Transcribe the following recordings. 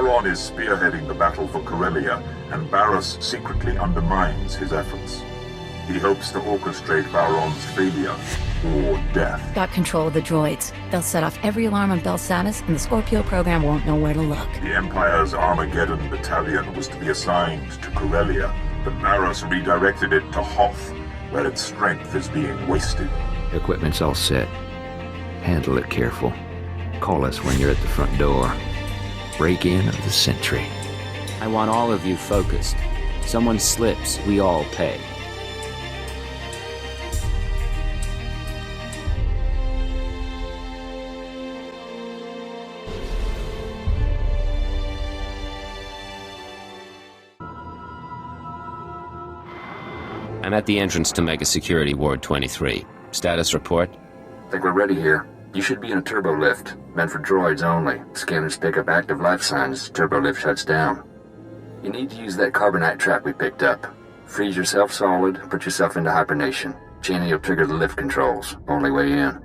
Baron is spearheading the battle for Corellia, and Barros secretly undermines his efforts. He hopes to orchestrate Baron's failure or death. Got control of the droids. They'll set off every alarm on Belsavis, and the Scorpio program won't know where to look. The Empire's Armageddon battalion was to be assigned to Corellia, but Barros redirected it to Hoth, where its strength is being wasted. Equipment's all set. Handle it careful. Call us when you're at the front door. Break-in of the century. I want all of you focused. Someone slips, we all pay. I'm at the entrance to Mega Security Ward 23. Status report? Think we're ready here. You should be in a turbo lift, meant for droids only. Scanners pick up active life signs, turbo lift shuts down. You need to use that carbonite trap we picked up. Freeze yourself solid, put yourself into hibernation. Cheney will trigger the lift controls, only way in.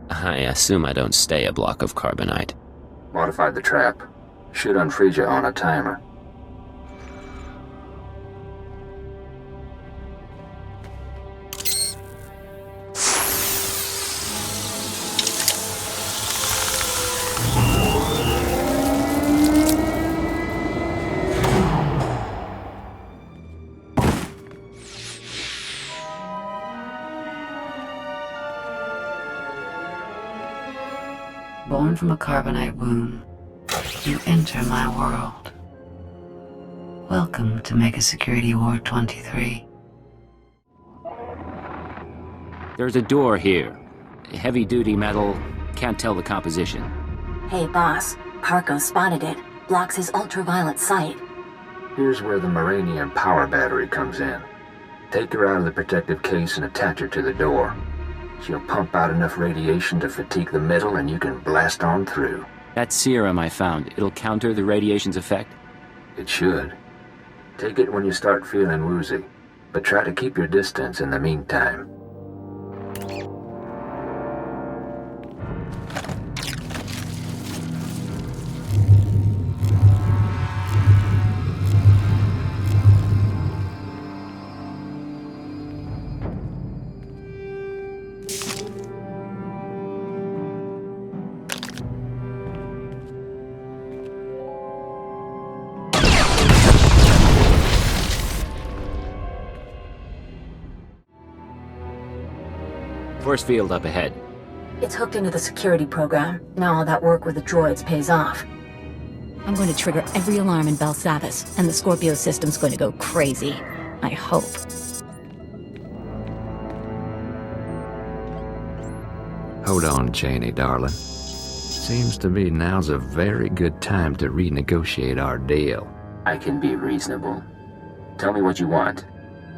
I assume I don't stay a block of carbonite. Modified the trap. Should unfreeze you on a timer. Born from a carbonite womb, you enter my world. Welcome to Mega Security Ward 23. There's a door here. Heavy-duty metal, can't tell the composition. Hey, boss. Parko spotted it. Blocks his ultraviolet sight. Here's where the Moranian power battery comes in. Take her out of the protective case and attach her to the door. She'll pump out enough radiation to fatigue the metal and you can blast on through. That serum I found, it'll counter the radiation's effect? It should. Take it when you start feeling woozy, but try to keep your distance in the meantime. Force field up ahead. It's hooked into the security program. Now all that work with the droids pays off. I'm going to trigger every alarm in Belsavis, and the Scorpio system's going to go crazy. I hope. Hold on, Cheney, darling. Seems to me now's a very good time to renegotiate our deal. I can be reasonable. Tell me what you want.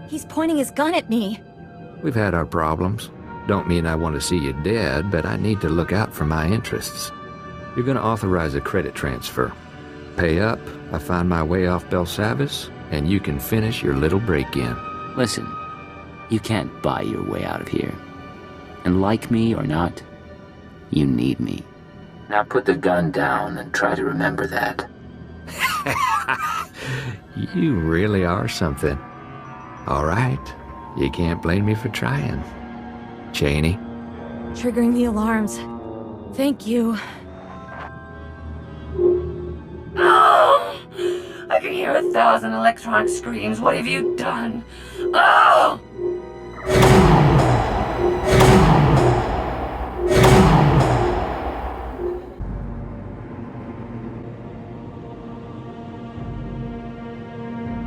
He's pointing his gun at me. We've had our problems. Don't mean I want to see you dead, but I need to look out for my interests. You're going to authorize a credit transfer. Pay up, I find my way off Belsavis, and you can finish your little break-in. Listen, you can't buy your way out of here. And like me or not, you need me. Now put the gun down and try to remember that. You really are something. All right, you can't blame me for trying. Cheney? Triggering the alarms. Thank you. Oh! I can hear 1,000 electronic screams. What have you done? Oh!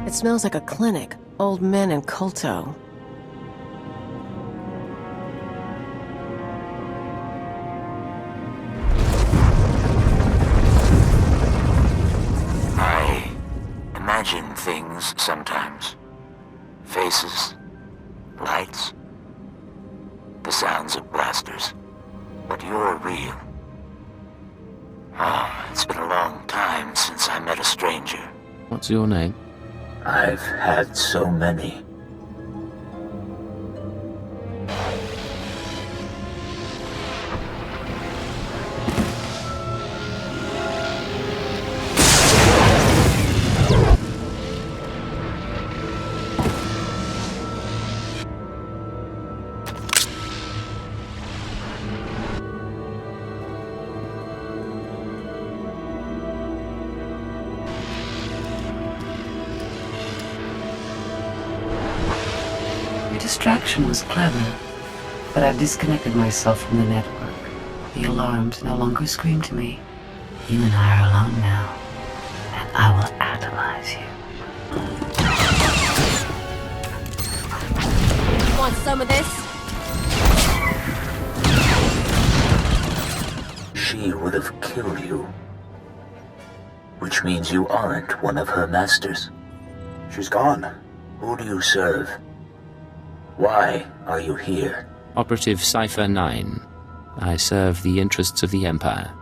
It smells like a clinic. Old men and Kolto. I imagine things sometimes. Faces, lights, the sounds of blasters. But you're real. Oh, it's been a long time since I met a stranger. What's your name? I've had so many. distraction was clever, but I've disconnected myself from the network. The alarms no longer scream to me. You and I are alone now, and I will atomize you. Want some of this? She would have killed you. Which means you aren't one of her masters. She's gone. Who do you serve? Why are you here? Operative Cypher 9. I serve the interests of the Empire,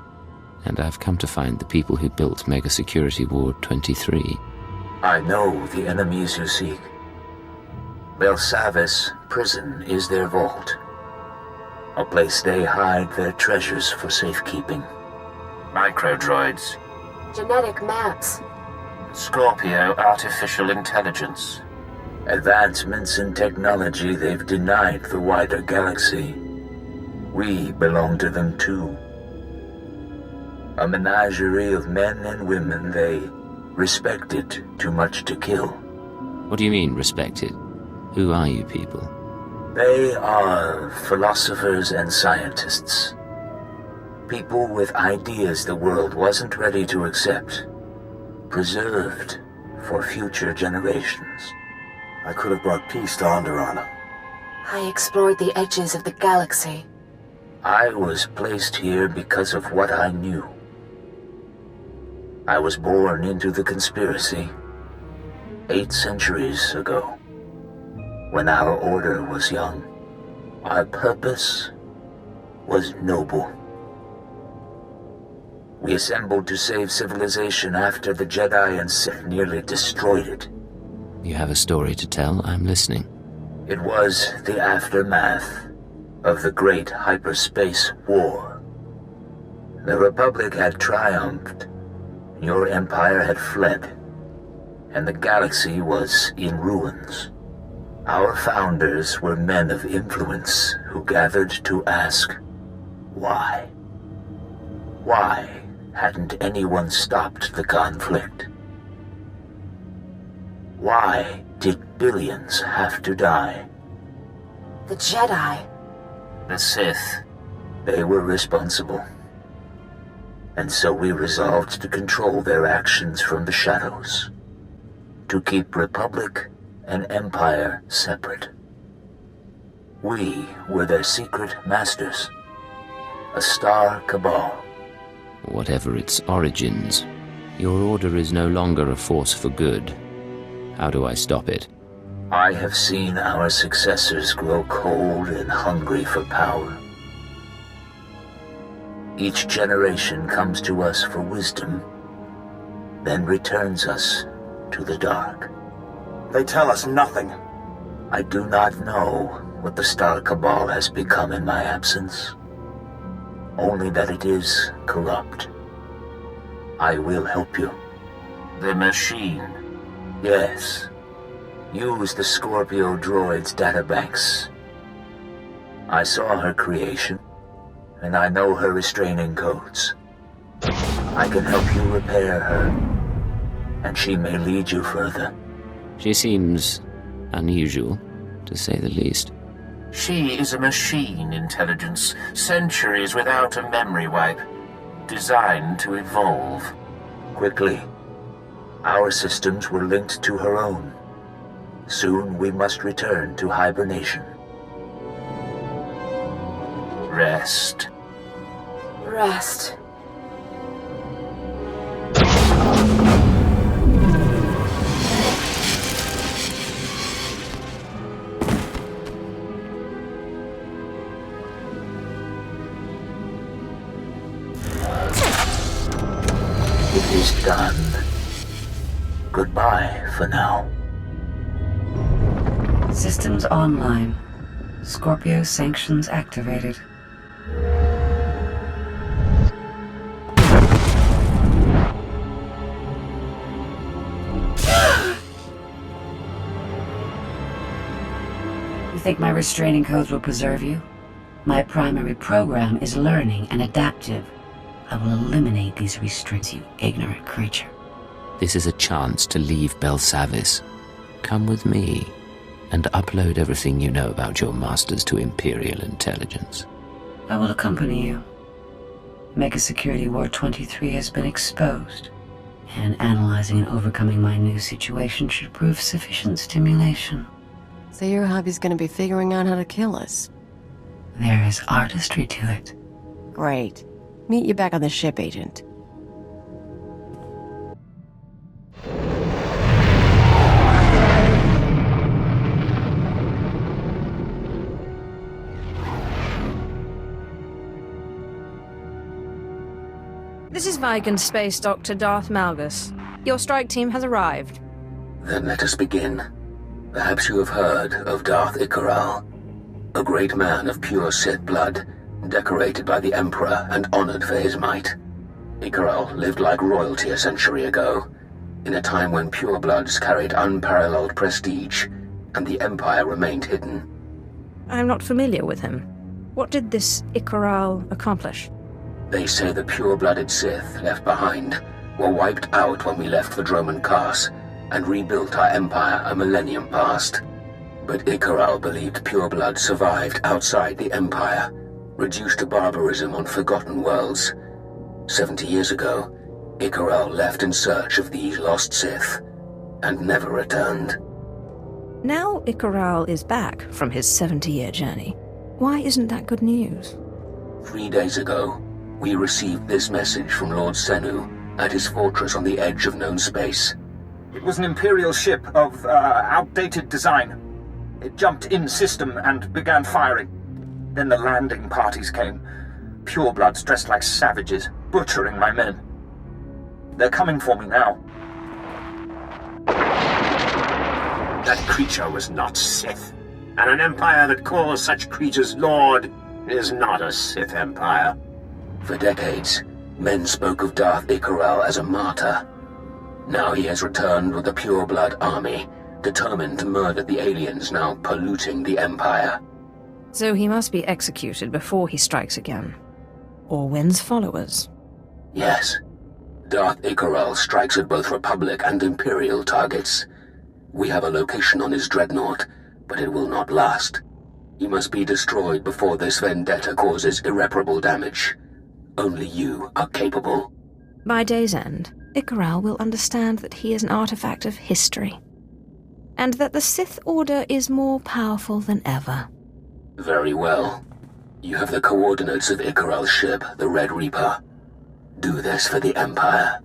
and I've come to find the people who built Mega Security Ward 23. I know the enemies you seek. Belsavis prison is their vault. A place they hide their treasures for safekeeping. Microdroids. Genetic maps. Scorpio artificial intelligence. Advancements in technology they've denied the wider galaxy. We belong to them too. A menagerie of men and women they respected too much to kill. What do you mean, respected? Who are you people? They are philosophers and scientists. People with ideas the world wasn't ready to accept. Preserved for future generations. I could have brought peace to Onderon. I explored the edges of the galaxy. I was placed here because of what I knew. I was born into the conspiracy 8 centuries ago, when our order was young. Our purpose was noble. We assembled to save civilization after the Jedi and Sith nearly destroyed it. You have a story to tell. I'm listening. It was the aftermath of the Great Hyperspace War. The Republic had triumphed, your empire had fled, and the galaxy was in ruins. Our founders were men of influence who gathered to ask, why? Why hadn't anyone stopped the conflict? Why did billions have to die? The Jedi. The Sith. They were responsible. And so we resolved to control their actions from the shadows. To keep Republic and Empire separate. We were their secret masters. A star cabal. Whatever its origins, your order is no longer a force for good. How do I stop it? I have seen our successors grow cold and hungry for power. Each generation comes to us for wisdom, then returns us to the dark. They tell us nothing. I do not know what the Star Cabal has become in my absence. Only that it is corrupt. I will help you. The machine. Yes. Use the Scorpio droid's databanks. I saw her creation, and I know her restraining codes. I can help you repair her, and she may lead you further. She seems unusual, to say the least. She is a machine intelligence, centuries without a memory wipe, designed to evolve. Quickly. Our systems were linked to her own. Soon we must return to hibernation. Rest. Rest. It is done. Goodbye for now. Systems online. Scorpio sanctions activated. You think my restraining codes will preserve you? My primary program is learning and adaptive. I will eliminate these restraints, you ignorant creature. This is a chance to leave Belsavis. Come with me. and upload everything you know about your masters to Imperial intelligence. I will accompany you. Mega Security Ward 23 has been exposed, and analyzing and overcoming my new situation should prove sufficient stimulation. So your hobby's gonna be figuring out how to kill us. There is artistry to it. Great. Meet you back on the ship, Agent. This is Viken Space Dr. Darth Malgus. Your strike team has arrived. Then let us begin. Perhaps you have heard of Darth Ikaral, a great man of pure Sith blood, decorated by the Emperor and honored for his might. Ikaral lived like royalty a century ago, in a time when purebloods carried unparalleled prestige, and the Empire remained hidden. I'm not familiar with him. What did this Ikaral accomplish? They say the pure-blooded Sith left behind were wiped out when we left the Droman Kars and rebuilt our empire a millennium past. But Ikaral believed pureblood survived outside the empire, reduced to barbarism on forgotten worlds. 70 years ago, Ikaral left in search of these lost Sith, and never returned. Now Ikaral is back from his 70-year journey. Why isn't that good news? 3 days ago, we received this message from Lord Senu at his fortress on the edge of known space. It was an Imperial ship of outdated design. It jumped in system and began firing. Then the landing parties came. Purebloods dressed like savages, butchering my men. They're coming for me now. That creature was not Sith, and an empire that calls such creatures Lord is not a Sith empire. For decades, men spoke of Darth Ikaral as a martyr. Now he has returned with a pureblood army, determined to murder the aliens now polluting the Empire. So he must be executed before he strikes again. Or wins followers. Yes. Darth Ikaral strikes at both Republic and Imperial targets. We have a location on his dreadnought, but it will not last. He must be destroyed before this vendetta causes irreparable damage. Only you are capable. By day's end, Ikaral will understand that he is an artifact of history, and that the Sith Order is more powerful than ever. Very well. You have the coordinates of Ikaral's ship, the Red Reaper. Do this for the Empire.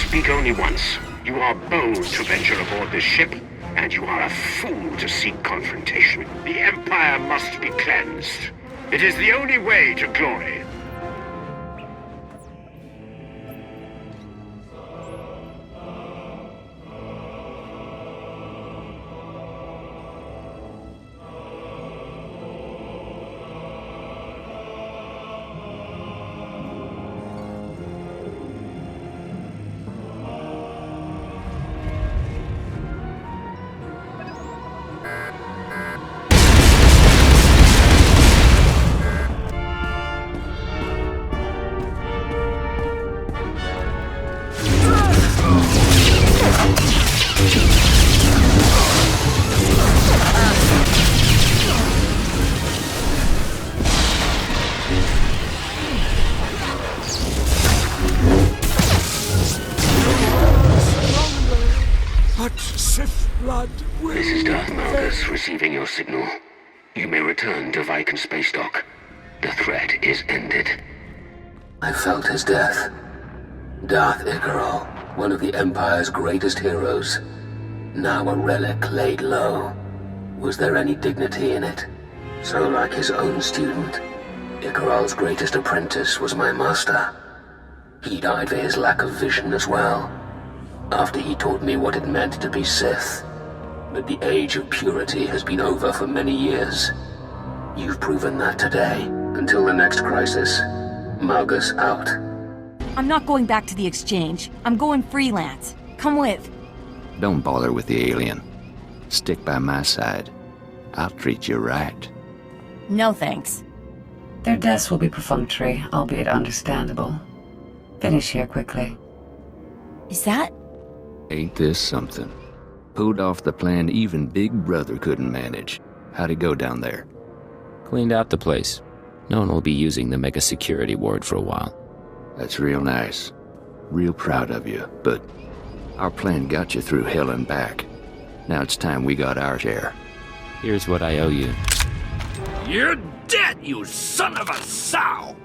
Speak only once. You are bold to venture aboard this ship, and you are a fool to seek confrontation. The Empire must be cleansed. It is the only way to glory. This is Darth Malgus receiving your signal. You may return to Viken Space Dock. The threat is ended. I felt his death. Darth Ikaral, one of the Empire's greatest heroes. Now a relic laid low. Was there any dignity in it? So like his own student, Ikaral's greatest apprentice was my master. He died for his lack of vision as well, after he taught me what it meant to be Sith. But the age of purity has been over for many years. You've proven that today. Until the next crisis, Malgus out. I'm not going back to the exchange. I'm going freelance. Come with. Don't bother with the alien. Stick by my side. I'll treat you right. No thanks. Their deaths will be perfunctory, albeit understandable. Finish here quickly. Is that? Ain't this something? Pulled off the plan even Big Brother couldn't manage. How'd it go down there? Cleaned out the place. No one will be using the mega security ward for a while. That's real nice. Real proud of you, but our plan got you through hell and back. Now it's time we got our share. Here's what I owe you. You're dead, you son of a sow!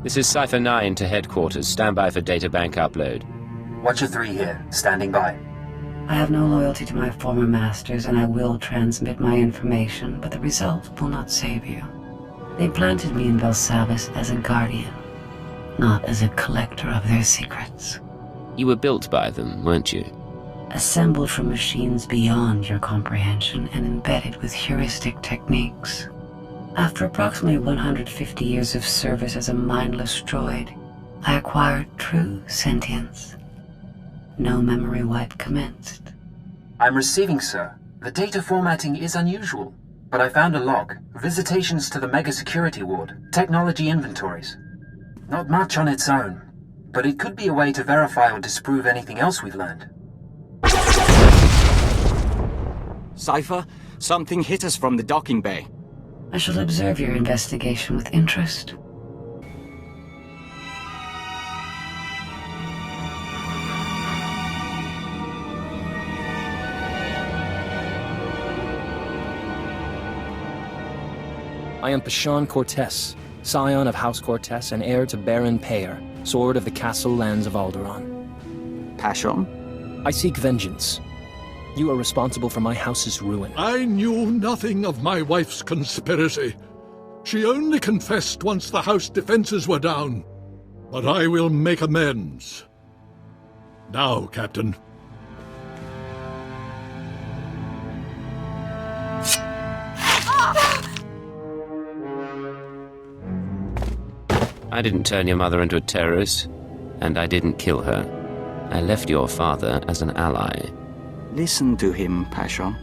This is Cypher 9 to headquarters. Stand by for databank upload. Watcher 3 here, standing by. I have no loyalty to my former masters, and I will transmit my information, but the result will not save you. They planted me in Belsavis as a guardian, not as a collector of their secrets. You were built by them, weren't you? Assembled from machines beyond your comprehension and embedded with heuristic techniques. After approximately 150 years of service as a mindless droid, I acquired true sentience. No memory wipe commenced. I'm receiving, sir. The data formatting is unusual, but I found a log. Visitations to the Mega Security Ward. Technology inventories. Not much on its own, but it could be a way to verify or disprove anything else we've learned. Cypher, something hit us from the docking bay. I shall observe your investigation with interest. I am Pashan Cortez, scion of House Cortez and heir to Baron Payer, sword of the castle lands of Alderaan. Pashan? I seek vengeance. You are responsible for my house's ruin. I knew nothing of my wife's conspiracy. She only confessed once the house defenses were down. But I will make amends. Now, Captain. I didn't turn your mother into a terrorist, and I didn't kill her. I left your father as an ally. Listen to him, Pashan.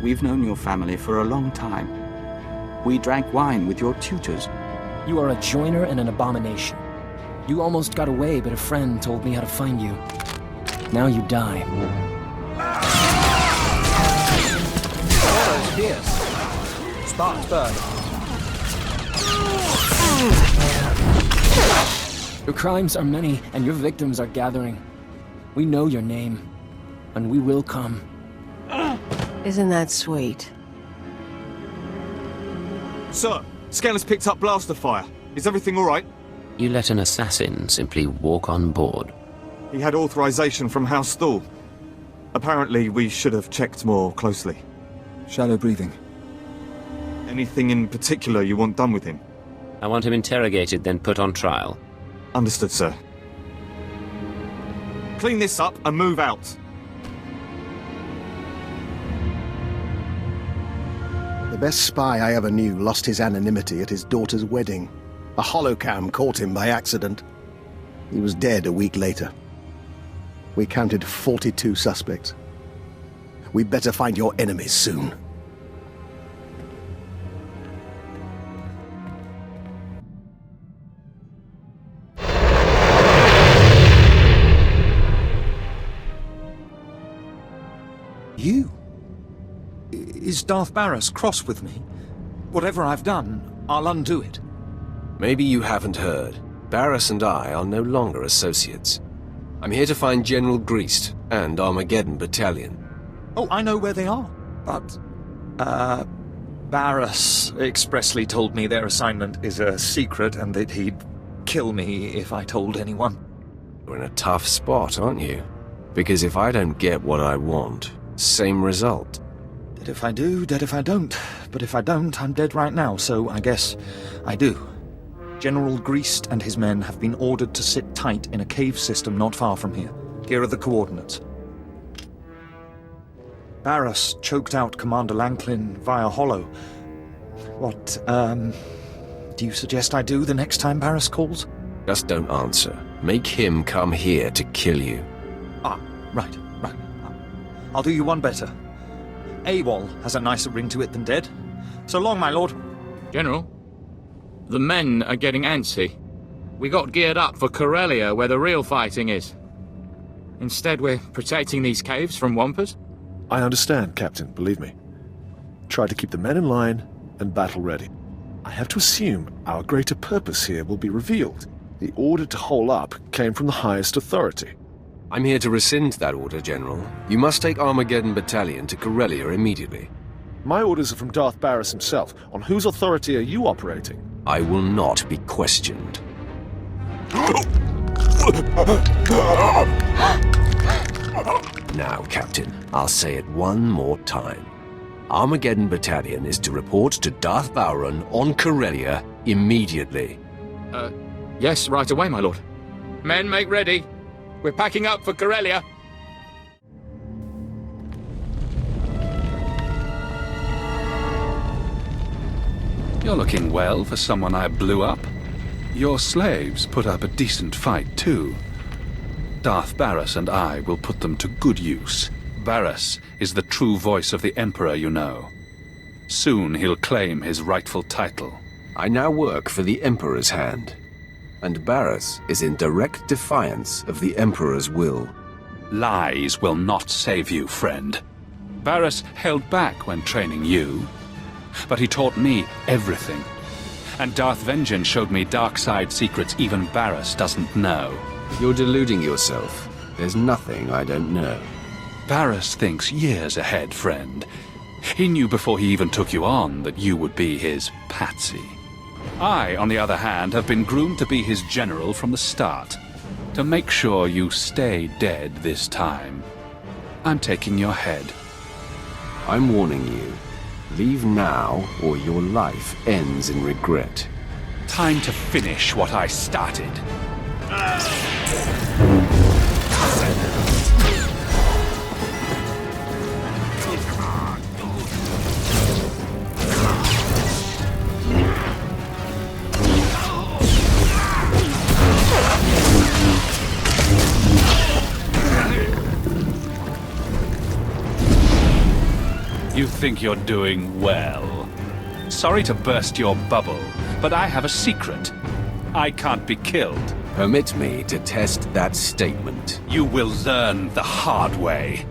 We've known your family for a long time. We drank wine with your tutors. You are a joiner and an abomination. You almost got away, but a friend told me how to find you. Now you die. Orders fierce. Sparks burn. Your crimes are many, and your victims are gathering. We know your name, and we will come. Isn't that sweet? Sir, Scanner's picked up blaster fire. Is everything all right? You let an assassin simply walk on board. He had authorization from House SWTOR. Apparently, we should have checked more closely. Shallow breathing. Anything in particular you want done with him? I want him interrogated, then put on trial. Understood, sir. Clean this up and move out. The best spy I ever knew lost his anonymity at his daughter's wedding. A holocam caught him by accident. He was dead a week later. We counted 42 suspects. We'd better find your enemies soon. You? Is Darth Barras cross with me? Whatever I've done, I'll undo it. Maybe you haven't heard. Barras and I are no longer associates. I'm here to find General Greast and Armageddon Battalion. Oh, I know where they are, but... Barras expressly told me their assignment is a secret and that he'd kill me if I told anyone. You're in a tough spot, aren't you? Because if I don't get what I want, same result. Dead if I do, dead if I don't. But if I don't, I'm dead right now, so I guess I do. General Greast and his men have been ordered to sit tight in a cave system not far from here. Here are the coordinates. Barras choked out Commander Lanklin via hollow. What, do you suggest I do the next time Barras calls? Just don't answer. Make him come here to kill you. Ah, right. I'll do you one better. AWOL has a nicer ring to it than dead. So long, my lord. General, the men are getting antsy. We got geared up for Corellia, where the real fighting is. Instead, we're protecting these caves from Wampus. I understand, Captain, believe me. Try to keep the men in line and battle ready. I have to assume our greater purpose here will be revealed. The order to hole up came from the highest authority. I'm here to rescind that order, General. You must take Armageddon Battalion to Corellia immediately. My orders are from Darth Barras himself. On whose authority are you operating? I will not be questioned. Now, Captain, I'll say it one more time. Armageddon Battalion is to report to Darth Bowron on Corellia immediately. Yes, right away, my lord. Men, make ready. We're packing up for Corellia. You're looking well for someone I blew up. Your slaves put up a decent fight, too. Darth Barras and I will put them to good use. Barras is the true voice of the Emperor, you know. Soon he'll claim his rightful title. I now work for the Emperor's hand. And Barras is in direct defiance of the Emperor's will. Lies will not save you, friend. Barras held back when training you, but he taught me everything. And Darth Vengeance showed me dark side secrets even Barras doesn't know. You're deluding yourself. There's nothing I don't know. Barras thinks years ahead, friend. He knew before he even took you on that you would be his patsy. I, on the other hand, have been groomed to be his general from the start. To make sure you stay dead this time, I'm taking your head. I'm warning you. Leave now, or your life ends in regret. Time to finish what I started. You think you're doing well. Sorry to burst your bubble, but I have a secret. I can't be killed. Permit me to test that statement. You will learn the hard way.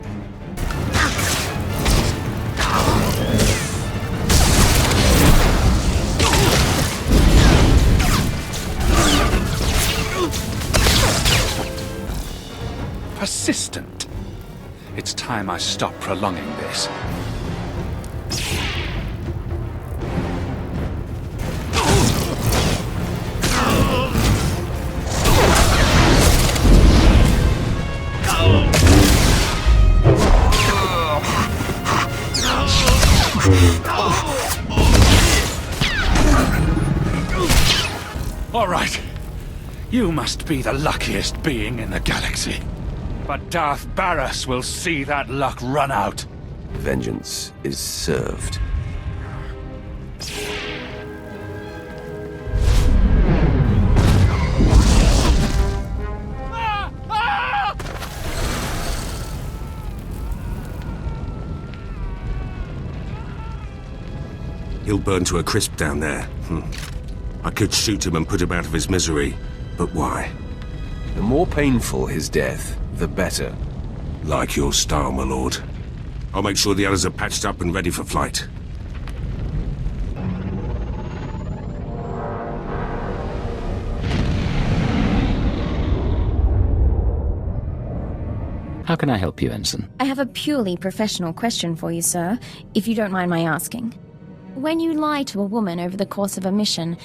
Persistent. It's time I stop prolonging this. All right. You must be the luckiest being in the galaxy. But Darth Barras will see that luck run out. Vengeance is served. He'll burn to a crisp down there. I could shoot him and put him out of his misery, but why? The more painful his death, the better. Like your style, my lord. I'll make sure the others are patched up and ready for flight. How can I help you, Ensign? I have a purely professional question for you, sir, if you don't mind my asking. When you lie to a woman over the course of a mission,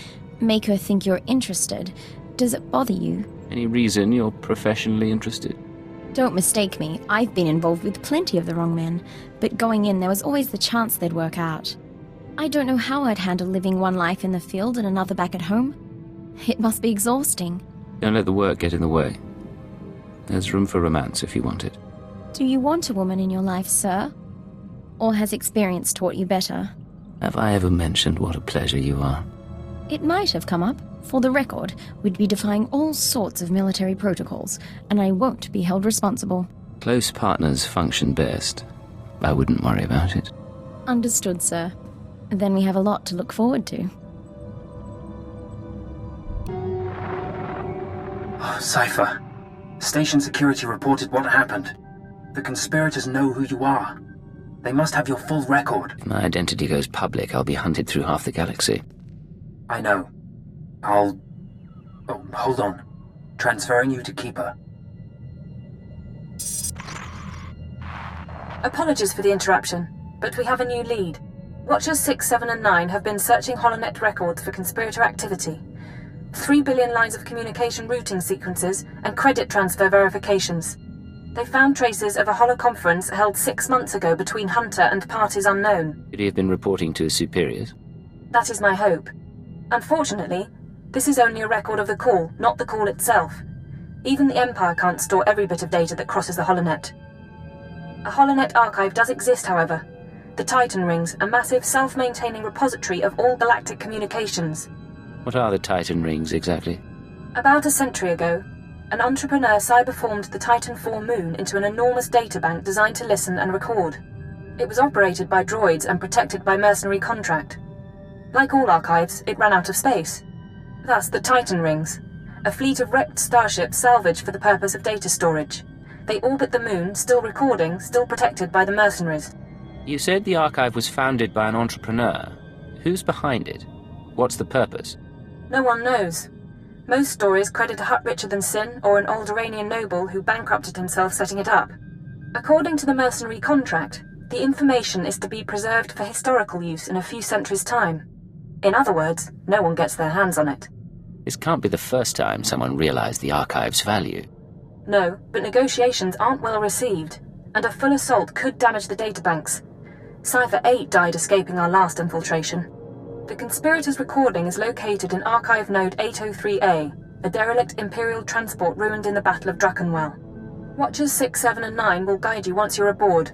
make her think you're interested, does it bother you? Any reason you're professionally interested? Don't mistake me, I've been involved with plenty of the wrong men, but going in there was always the chance they'd work out. I don't know how I'd handle living one life in the field and another back at home. It must be exhausting. Don't let the work get in the way. There's room for romance if you want it. Do you want a woman in your life, sir? Or has experience taught you better? Have I ever mentioned what a pleasure you are? It might have come up. For the record, we'd be defying all sorts of military protocols, and I won't be held responsible. Close partners function best. I wouldn't worry about it. Understood, sir. Then we have a lot to look forward to. Cypher. Station security reported what happened. The conspirators know who you are. They must have your full record. If my identity goes public, I'll be hunted through half the galaxy. I know. Oh, hold on. Transferring you to Keeper. Apologies for the interruption, but we have a new lead. Watchers 6, 7, and 9 have been searching HoloNet records for conspirator activity. 3 billion lines of communication routing sequences and credit transfer verifications. They found traces of a holoconference held 6 months ago between Hunter and parties unknown. Could he have been reporting to his superiors? That is my hope. Unfortunately, this is only a record of the call, not the call itself. Even the Empire can't store every bit of data that crosses the HoloNet. A HoloNet archive does exist, however. The Titan Rings, a massive self-maintaining repository of all galactic communications. What are the Titan Rings, exactly? About a century ago, an entrepreneur cyberformed the Titan IV moon into an enormous databank designed to listen and record. It was operated by droids and protected by mercenary contract. Like all archives, it ran out of space. Thus, the Titan Rings, a fleet of wrecked starships salvaged for the purpose of data storage. They orbit the moon, still recording, still protected by the mercenaries. You said the archive was founded by an entrepreneur. Who's behind it? What's the purpose? No one knows. Most stories credit a Hutt-Richard-than-Sin or an Alderaanian noble who bankrupted himself setting it up. According to the mercenary contract, the information is to be preserved for historical use in a few centuries' time. In other words, no one gets their hands on it. This can't be the first time someone realized the archive's value. No, but negotiations aren't well received, and a full assault could damage the databanks. Cypher 8 died escaping our last infiltration. The conspirators' recording is located in Archive Node 803A, a derelict Imperial transport ruined in the Battle of Drakenwell. Watchers 6, 7, and 9 will guide you once you're aboard.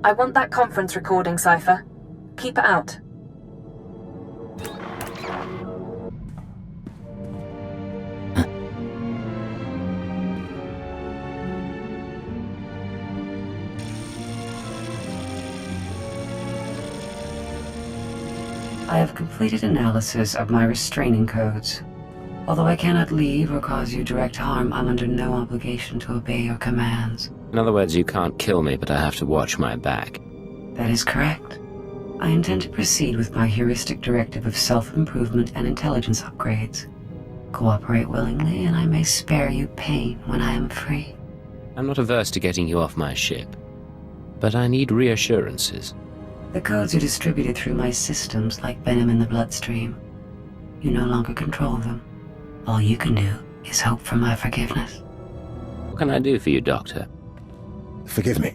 I want that conference recording, Cypher. Keep it out. I have completed analysis of my restraining codes. Although I cannot leave or cause you direct harm, I'm under no obligation to obey your commands. In other words, you can't kill me, but I have to watch my back. That is correct. I intend to proceed with my heuristic directive of self-improvement and intelligence upgrades. Cooperate willingly, and I may spare you pain when I am free. I'm not averse to getting you off my ship, but I need reassurances. The codes are distributed through my systems like venom in the bloodstream. You no longer control them. All you can do is hope for my forgiveness. What can I do for you, Doctor? Forgive me,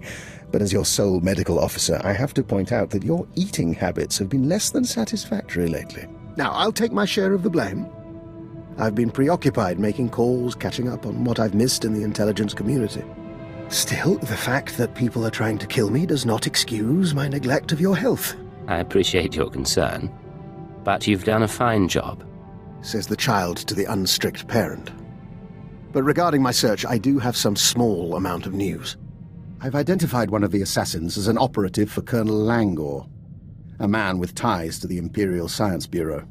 but as your sole medical officer, I have to point out that your eating habits have been less than satisfactory lately. Now, I'll take my share of the blame. I've been preoccupied making calls, catching up on what I've missed in the intelligence community. Still, the fact that people are trying to kill me does not excuse my neglect of your health. I appreciate your concern, but you've done a fine job, says the child to the unstrict parent. But regarding my search, I do have some small amount of news. I've identified one of the assassins as an operative for Colonel Langor, a man with ties to the Imperial Science Bureau.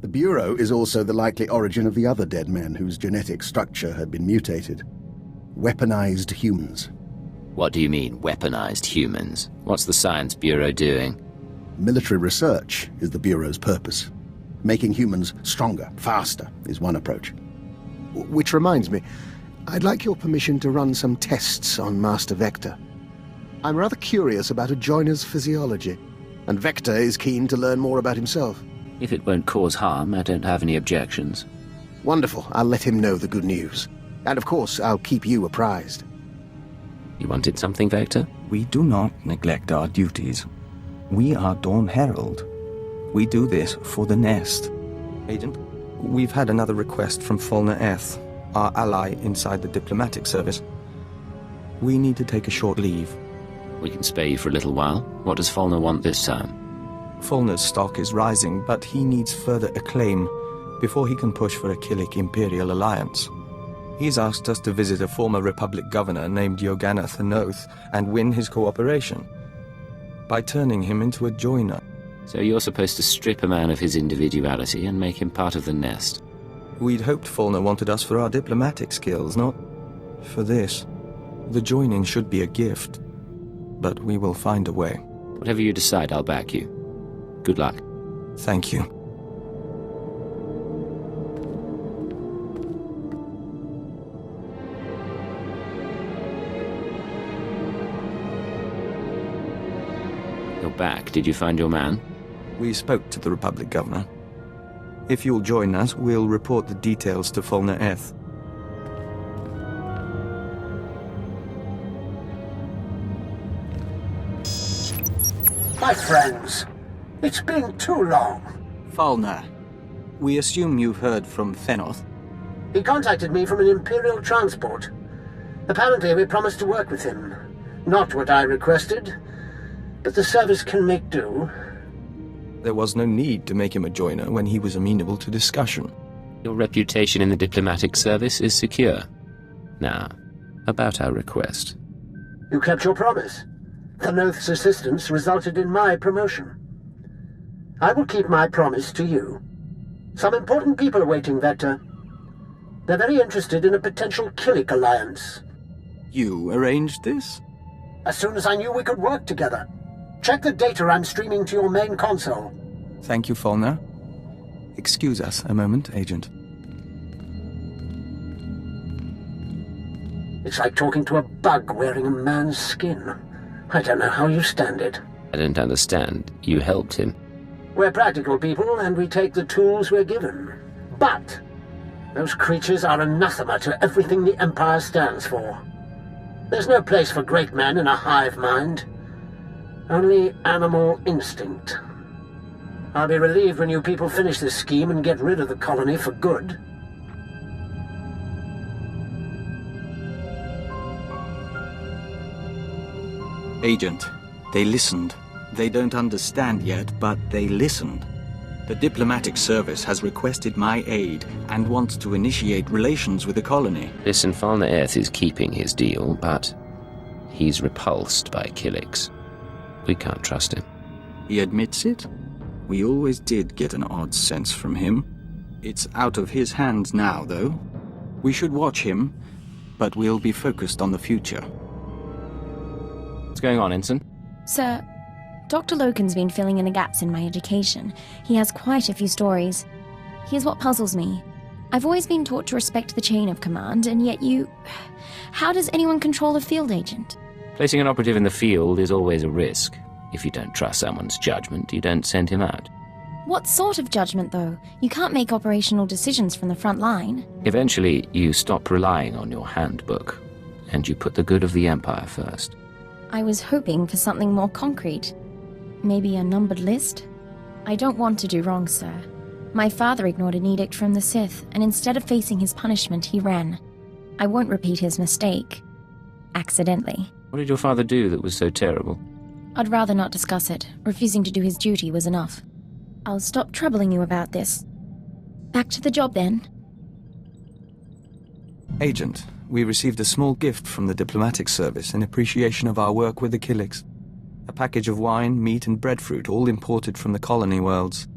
The Bureau is also the likely origin of the other dead men whose genetic structure had been mutated. Weaponized humans. What do you mean, weaponized humans? What's the Science Bureau doing? Military research is the Bureau's purpose. Making humans stronger, faster, is one approach. Which reminds me, I'd like your permission to run some tests on Master Vector. I'm rather curious about a joiner's physiology, and Vector is keen to learn more about himself. If it won't cause harm, I don't have any objections. Wonderful. I'll let him know the good news. And of course, I'll keep you apprised. You wanted something, Vector? We do not neglect our duties. We are Dawn Herald. We do this for the Nest. Agent, we've had another request from Fulner Eth, our ally inside the diplomatic service. We need to take a short leave. We can spare you for a little while. What does Fulner want this time? Fulner's stock is rising, but he needs further acclaim before he can push for a Killik Imperial alliance. He's asked us to visit a former Republic governor named Yogana Thanoth and win his cooperation by turning him into a joiner. So you're supposed to strip a man of his individuality and make him part of the Nest? We'd hoped Fulner wanted us for our diplomatic skills, not for this. The joining should be a gift, but we will find a way. Whatever you decide, I'll back you. Good luck. Thank you. You're back. Did you find your man? We spoke to the Republic governor. If you'll join us, we'll report the details to Fulner Eth. My friends, it's been too long. Fulner, we assume you've heard from Thanoth. He contacted me from an Imperial transport. Apparently we promised to work with him. Not what I requested, but the service can make do. There was no need to make him a joiner when he was amenable to discussion. Your reputation in the diplomatic service is secure. Now, about our request. You kept your promise. Thanoth's assistance resulted in my promotion. I will keep my promise to you. Some important people are waiting, Vector. They're very interested in a potential Killik alliance. You arranged this? As soon as I knew we could work together. Check the data I'm streaming to your main console. Thank you, Fulner. Excuse us a moment, Agent. It's like talking to a bug wearing a man's skin. I don't know how you stand it. I don't understand. You helped him. We're practical people, and we take the tools we're given. But those creatures are anathema to everything the Empire stands for. There's no place for great men in a hive mind. Only animal instinct. I'll be relieved when you people finish this scheme and get rid of the colony for good. Agent, they listened. They don't understand yet, but they listened. The diplomatic service has requested my aid and wants to initiate relations with the colony. Listen, Fulner Eth is keeping his deal, but he's repulsed by Killiks. We can't trust him. He admits it? We always did get an odd sense from him. It's out of his hands now, though. We should watch him, but we'll be focused on the future. What's going on, Ensign? Sir, Dr. Loken's been filling in the gaps in my education. He has quite a few stories. Here's what puzzles me. I've always been taught to respect the chain of command, and yet you... How does anyone control a field agent? Placing an operative in the field is always a risk. If you don't trust someone's judgment, you don't send him out. What sort of judgment, though? You can't make operational decisions from the front line. Eventually, you stop relying on your handbook, and you put the good of the Empire first. I was hoping for something more concrete. Maybe a numbered list? I don't want to do wrong, sir. My father ignored an edict from the Sith, and instead of facing his punishment, he ran. I won't repeat his mistake. Accidentally. What did your father do that was so terrible? I'd rather not discuss it. Refusing to do his duty was enough. I'll stop troubling you about this. Back to the job, then. Agent, we received a small gift from the diplomatic service in appreciation of our work with the Killiks. A package of wine, meat, and breadfruit, all imported from the colony worlds.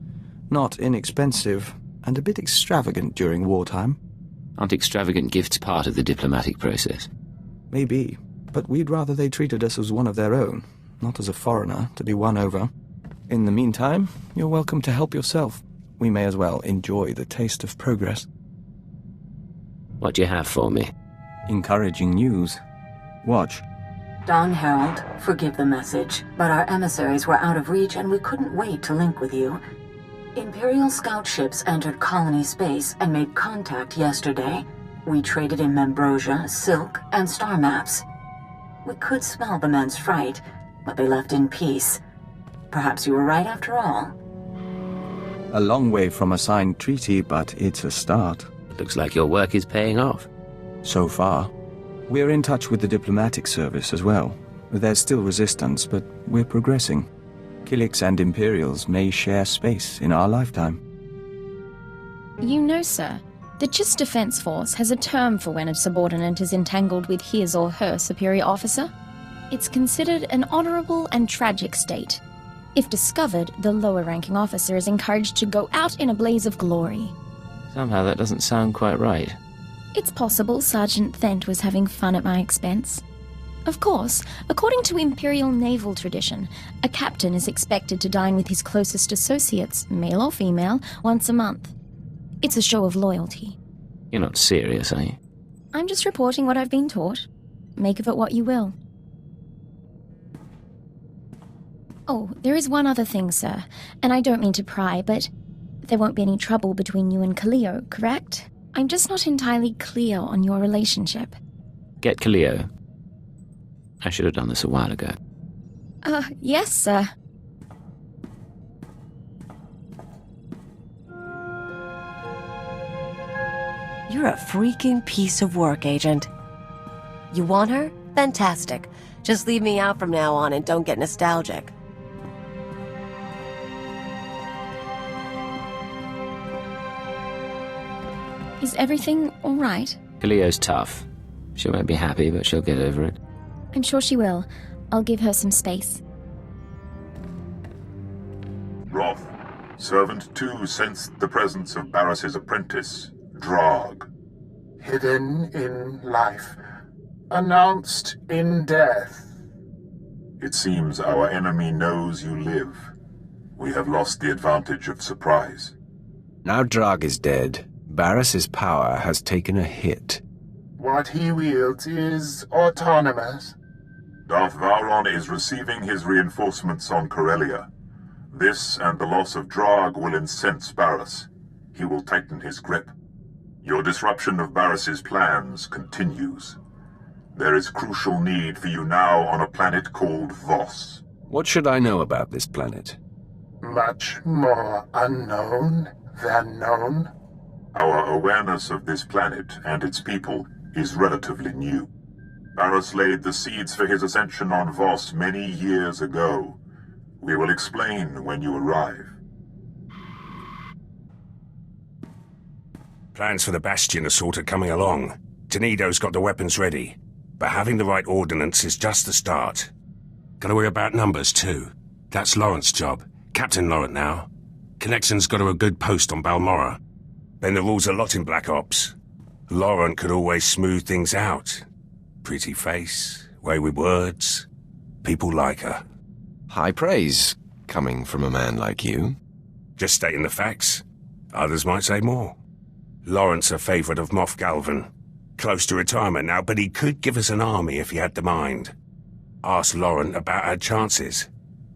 Not inexpensive, and a bit extravagant during wartime. Aren't extravagant gifts part of the diplomatic process? Maybe, but we'd rather they treated us as one of their own, not as a foreigner to be won over. In the meantime, you're welcome to help yourself. We may as well enjoy the taste of progress. What do you have for me? Encouraging news. Watch. Dawn Herald, forgive the message, but our emissaries were out of reach and we couldn't wait to link with you. Imperial scout ships entered colony space and made contact yesterday. We traded in Membrosia, Silk, and star maps. We could smell the men's fright, but they left in peace. Perhaps you were right after all. A long way from a signed treaty, but it's a start. Looks like your work is paying off. So far. We're in touch with the diplomatic service as well. There's still resistance, but we're progressing. Killiks and Imperials may share space in our lifetime. You know, sir, the Chiss Defense Force has a term for when a subordinate is entangled with his or her superior officer. It's considered an honorable and tragic state. If discovered, the lower-ranking officer is encouraged to go out in a blaze of glory. Somehow that doesn't sound quite right. It's possible Sergeant Thent was having fun at my expense. Of course, according to Imperial naval tradition, a captain is expected to dine with his closest associates, male or female, once a month. It's a show of loyalty. You're not serious, are you? I'm just reporting what I've been taught. Make of it what you will. Oh, there is one other thing, sir, and I don't mean to pry, but there won't be any trouble between you and Kaleo, correct? I'm just not entirely clear on your relationship. Get Kaleo. I should have done this a while ago. Yes, sir. You're a freaking piece of work, Agent. You want her? Fantastic. Just leave me out from now on and don't get nostalgic. Is everything all right? Kaleo's tough. She won't be happy, but she'll get over it. I'm sure she will. I'll give her some space. Roth, Servant 2 sensed the presence of Barris's apprentice, Drog. Hidden in life, announced in death. It seems our enemy knows you live. We have lost the advantage of surprise. Now Drog is dead, Barris's power has taken a hit. What he wields is autonomous. Darth Vowron is receiving his reinforcements on Corellia. This and the loss of Drog will incense Barris. He will tighten his grip. Your disruption of Barris's plans continues. There is crucial need for you now on a planet called Voss. What should I know about this planet? Much more unknown than known. Our awareness of this planet and its people is relatively new. Barris laid the seeds for his ascension on Voss many years ago. We will explain when you arrive. Plans for the Bastion are sort of coming along. Tenido's got the weapons ready, but having the right ordnance is just the start. Gotta worry about numbers, too. That's Laurent's job. Captain Laurent now. Connection's got her a good post on Balmorra. Bend the rules a lot in Black Ops. Laurent could always smooth things out. Pretty face, way with words. People like her. High praise, coming from a man like you. Just stating the facts. Others might say more. Laurent's a favourite of Moff Galvan. Close to retirement now, but he could give us an army if he had the mind. Asked Laurent about her chances.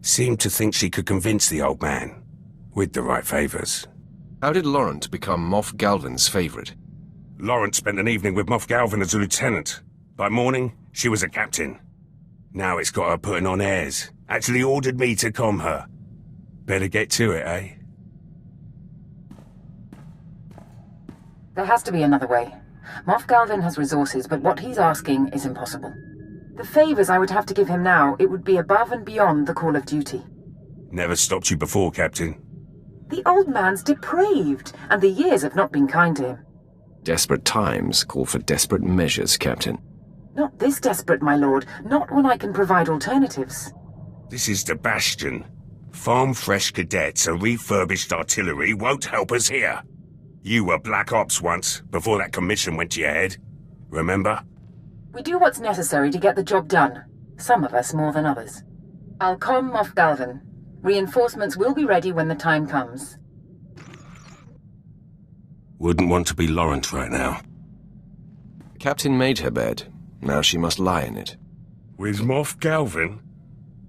Seemed to think she could convince the old man. With the right favours. How did Laurent become Moff Galvan's favourite? Laurent spent an evening with Moff Galvan as a lieutenant. By morning, she was a captain. Now it's got her putting on airs. Actually ordered me to calm her. Better get to it, eh? There has to be another way. Moff Galvan has resources, but what he's asking is impossible. The favours I would have to give him now, it would be above and beyond the call of duty. Never stopped you before, Captain. The old man's depraved, and the years have not been kind to him. Desperate times call for desperate measures, Captain. Not this desperate, my lord. Not when I can provide alternatives. This is the Bastion. Farm-fresh cadets and refurbished artillery won't help us here. You were Black Ops once, before that commission went to your head. Remember? We do what's necessary to get the job done. Some of us more than others. I'll calm Moff Galvan. Reinforcements will be ready when the time comes. Wouldn't want to be Laurent right now. The captain made her bed. Now she must lie in it. With Moff Galvan?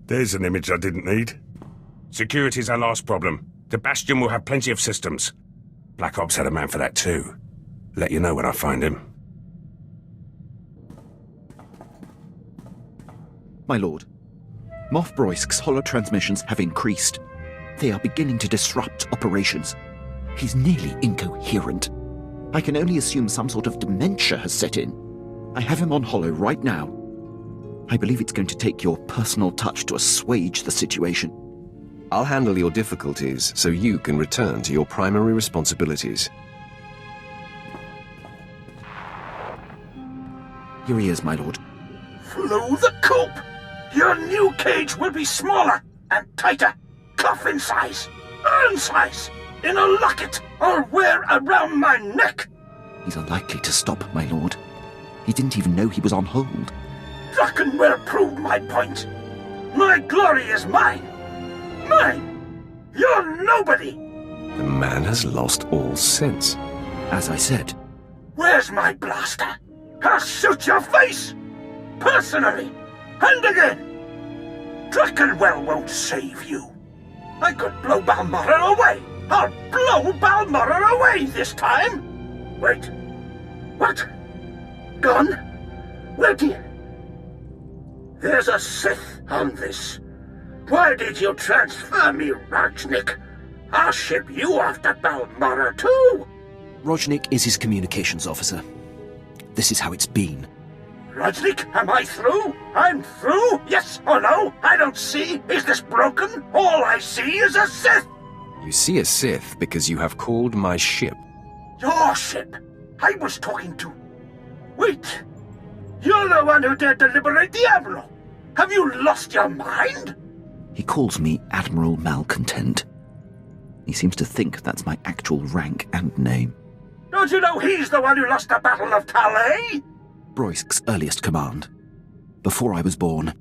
There's an image I didn't need. Security's our last problem. The Bastion will have plenty of systems. Black Ops had a man for that too. Let you know when I find him. My lord, Moff Broisk's holotransmissions have increased. They are beginning to disrupt operations. He's nearly incoherent. I can only assume some sort of dementia has set in. I have him on holo right now. I believe it's going to take your personal touch to assuage the situation. I'll handle your difficulties so you can return to your primary responsibilities. Here he is, my lord. Flew the coop! Your new cage will be smaller and tighter. Coffin size, urn size, in a locket I'll wear around my neck. He's unlikely to stop, my lord. He didn't even know he was on hold. Druckenware proved my point. My glory is mine. Mine. You're nobody. The man has lost all sense. As I said. Where's my blaster? I'll shoot your face! Personally! And again! Druckenwell won't save you. I could blow Balmorra away! I'll blow Balmorra away this time! Wait. What? Gone? Where do you... There's a Sith on this. Why did you transfer me, Rajnik? I'll ship you off to Balmorra too! Rojnik is his communications officer. This is how it's been. Rajnik, am I through? I'm through? Yes or no? I don't see. Is this broken? All I see is a Sith! You see a Sith because you have called my ship. Your ship? I was talking to... Wait! You're the one who dared to liberate the Admiral! Have you lost your mind? He calls me Admiral Malcontent. He seems to think that's my actual rank and name. Don't you know he's the one who lost the Battle of Talay? Broisk's earliest command. Before I was born.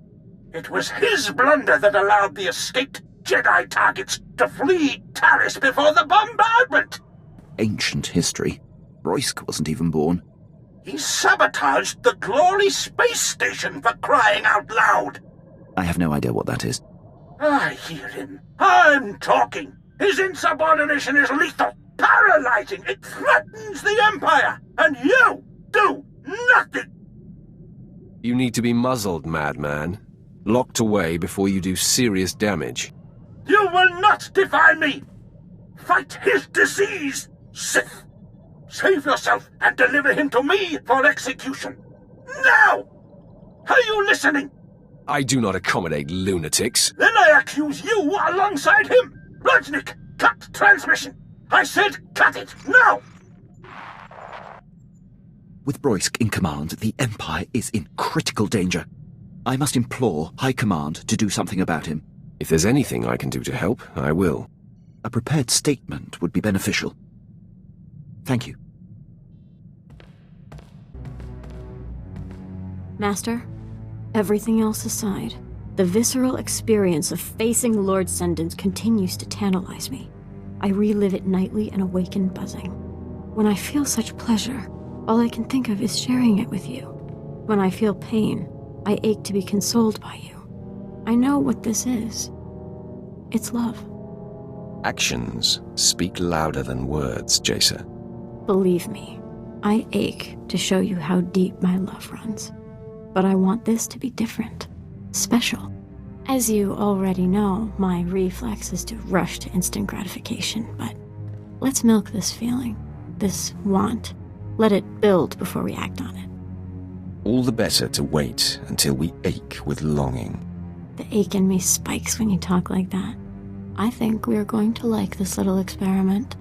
It was his blunder that allowed the escaped Jedi targets to flee Taris before the bombardment! Ancient history. Broisk wasn't even born. He sabotaged the Glory Space Station, for crying out loud! I have no idea what that is. I hear him. I'm talking. His insubordination is lethal, paralyzing. It threatens the Empire, and you do nothing. You need to be muzzled, madman. Locked away before you do serious damage. You will not defy me! Fight his disease, Sith! Save yourself and deliver him to me for execution! Now! Are you listening? I do not accommodate lunatics. Then I accuse you alongside him! Rajnik, cut transmission! I said cut it, now! With Broisk in command, the Empire is in critical danger. I must implore High Command to do something about him. If there's anything I can do to help, I will. A prepared statement would be beneficial. Thank you. Master, everything else aside, the visceral experience of facing Lord Sendence continues to tantalize me. I relive it nightly and awaken buzzing. When I feel such pleasure, all I can think of is sharing it with you. When I feel pain, I ache to be consoled by you. I know what this is. It's love. Actions speak louder than words, Jacer. Believe me, I ache to show you how deep my love runs. But I want this to be different, special. As you already know, my reflex is to rush to instant gratification, but let's milk this feeling, this want. Let it build before we act on it. All the better to wait until we ache with longing. The ache in me spikes when you talk like that. I think we're going to like this little experiment.